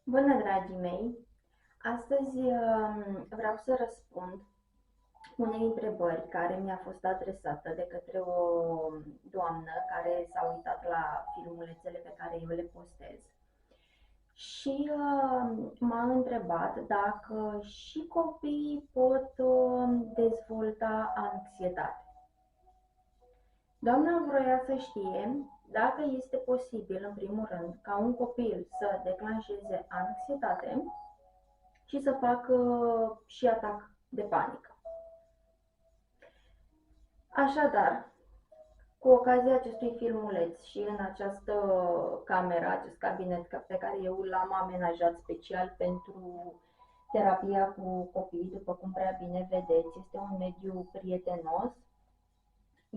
Bună, dragii mei! Astăzi vreau să răspund unei întrebări care mi-a fost adresată de către o doamnă care s-a uitat la filmulețele pe care eu le postez și m-a întrebat dacă și copiii pot dezvolta anxietate. Doamna vroia să știe dacă este posibil, în primul rând, ca un copil să declanșeze anxietate și să facă și atac de panică. Așadar, cu ocazia acestui filmuleț și în această cameră, acest cabinet pe care eu l-am amenajat special pentru terapia cu copii, după cum prea bine vedeți, este un mediu prietenos,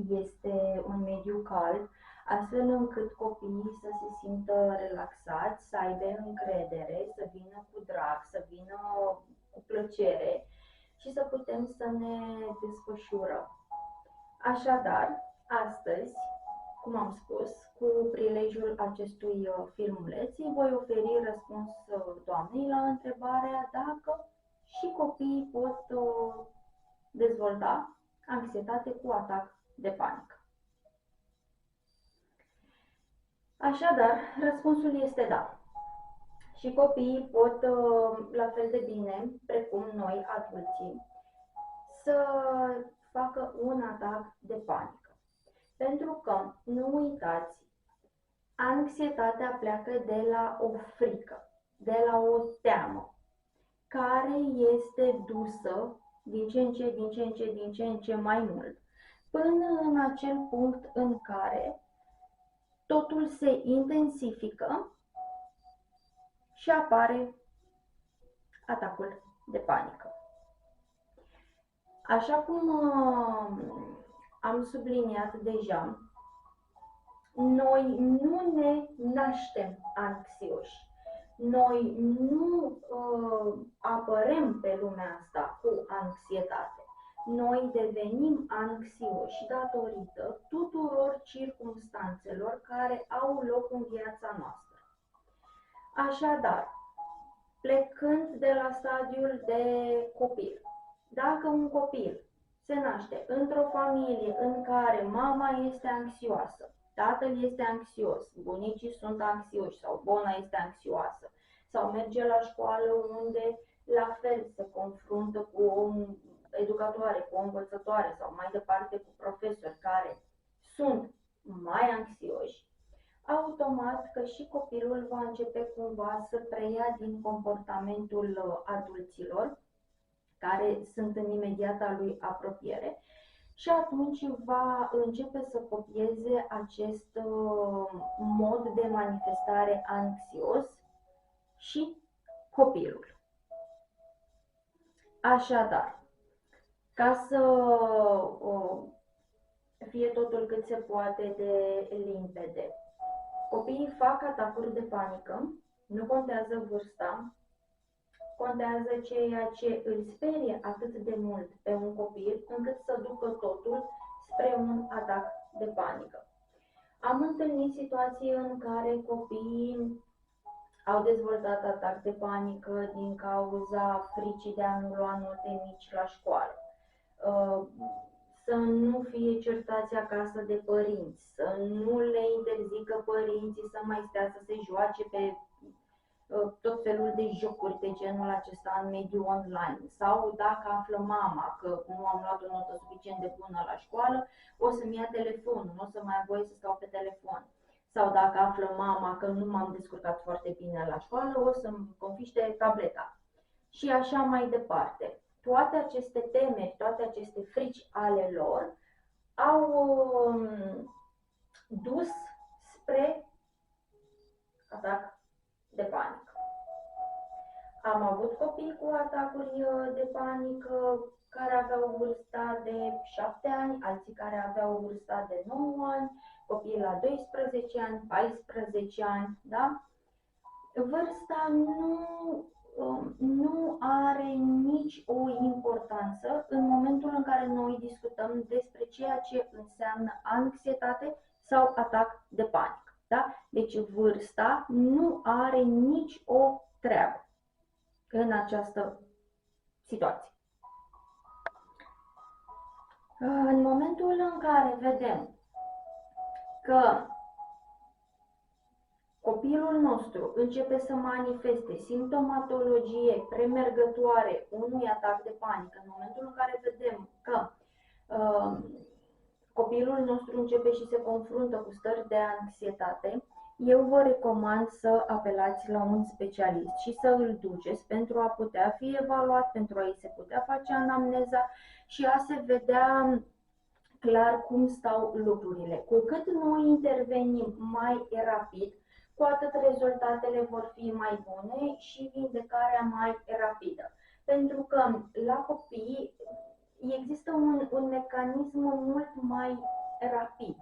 este un mediu cald, astfel încât copiii să se simtă relaxați, să aibă încredere, să vină cu drag, să vină cu plăcere și să putem să ne desfășurăm. Așadar, astăzi, cum am spus, cu prilejul acestui filmuleț, îi voi oferi răspuns doamnei la întrebarea dacă și copiii pot dezvolta anxietate cu atac de panică. Așadar, răspunsul este da. Și copiii pot, la fel de bine precum noi, adulții, să facă un atac de panică. Pentru că, nu uitați, anxietatea pleacă de la o frică, de la o teamă, care este dusă din ce în ce mai mult, până în acel punct în care totul se intensifică și apare atacul de panică. Așa cum am subliniat deja, noi nu ne naștem anxioși. Noi nu apărăm pe lumea asta cu anxietate. Noi devenim anxioși datorită tuturor circumstanțelor care au loc în viața noastră. Așadar, plecând de la stadiul de copil, dacă un copil se naște într-o familie în care mama este anxioasă, tatăl este anxios, bunicii sunt anxioși sau bona este anxioasă, sau merge la școală unde la fel se confruntă cu o educatoare, cu o învățătoare sau mai departe cu profesori care sunt mai anxioși, automat că și copilul va începe cumva să preia din comportamentul adulților care sunt în imediata lui apropiere și atunci va începe să copieze acest mod de manifestare anxios și copilul. Așadar, ca să fie totul cât se poate de limpede, copiii fac atacuri de panică, nu contează vârsta, contează ceea ce îl sperie atât de mult pe un copil încât să ducă totul spre un atac de panică. Am întâlnit situații în care copiii au dezvoltat atac de panică din cauza fricii de a nu lua note mici la școală, să nu fie certați acasă de părinți, să nu le interzică părinții să mai stea să se joace pe tot felul de jocuri de genul acesta în mediul online, sau dacă află mama că nu am luat o notă suficient de bună la școală, o să-mi ia telefonul, nu o să mai am voie să stau pe telefon. Sau dacă află mama că nu m-am descurcat foarte bine la școală, o să-mi confiște tableta. Și așa mai departe. Toate aceste temeri, toate aceste frici ale lor au dus spre atac de panică. Am avut copii cu atacuri de panică care aveau vârsta de 7 ani, alții care aveau vârsta de 9 ani, copii la 12 ani, 14 ani, da? Vârsta nu are nici o importanță în momentul în care noi discutăm despre ceea ce înseamnă anxietate sau atac de panică. Da? Deci vârsta nu are nici o treabă în această situație. În momentul în care vedem că copilul nostru începe să manifeste simptomatologie premergătoare unui atac de panică, în momentul în care vedem că copilul nostru începe și se confruntă cu stări de anxietate, eu vă recomand să apelați la un specialist și să îl duceți pentru a putea fi evaluat, pentru a-i se putea face anamneza și a se vedea clar cum stau lucrurile. Cu cât noi intervenim mai rapid, cu atât rezultatele vor fi mai bune și vindecarea mai rapidă. Pentru că la copii există un mecanism mult mai rapid.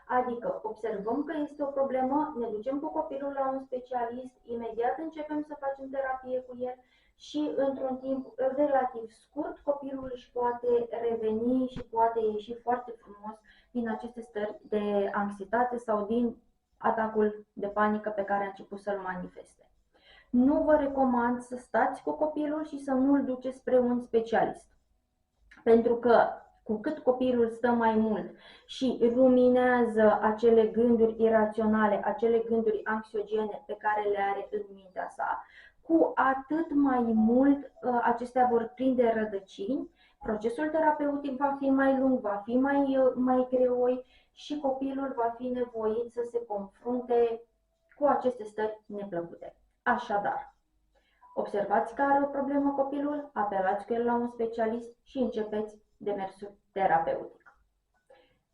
Adică observăm că este o problemă, ne ducem cu copilul la un specialist, imediat începem să facem terapie cu el și într-un timp relativ scurt copilul își poate reveni și poate ieși foarte frumos din aceste stări de anxietate sau din atacul de panică pe care a început să-l manifeste. Nu vă recomand să stați cu copilul și să nu-l duceți spre un specialist. Pentru că cu cât copilul stă mai mult și ruminează acele gânduri iraționale, acele gânduri anxiogene pe care le are în mintea sa, cu atât mai mult acestea vor prinde rădăcini, procesul terapeutic va fi mai lung, va fi mai greoi și copilul va fi nevoit să se confrunte cu aceste stări neplăcute. Așadar, observați că are o problemă copilul, apelați cu el la un specialist și începeți demersul terapeutic.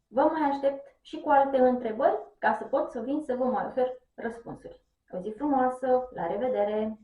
Vă mai aștept și cu alte întrebări ca să pot să vin să vă mai ofer răspunsuri. O zi frumoasă, la revedere!